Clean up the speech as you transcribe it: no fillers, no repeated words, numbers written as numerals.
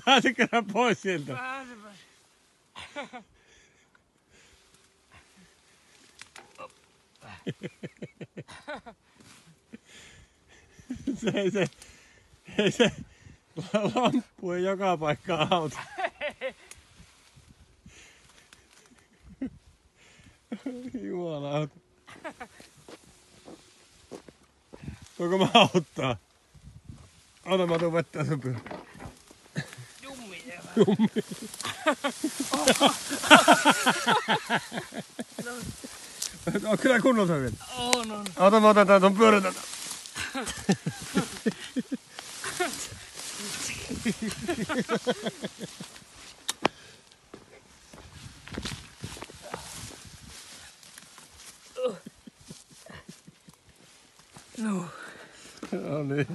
Pääsikö pois sieltä? Pääsin. se lamppu ei joka paikkaan auta. Jumalauta. Voinko mä auttaa? Ota mä tuun vettä sun pyörä. Jummi. On kyllä kunnossa vielä. On. Ota mä otetaan ton pyörän tätä. No. No niin.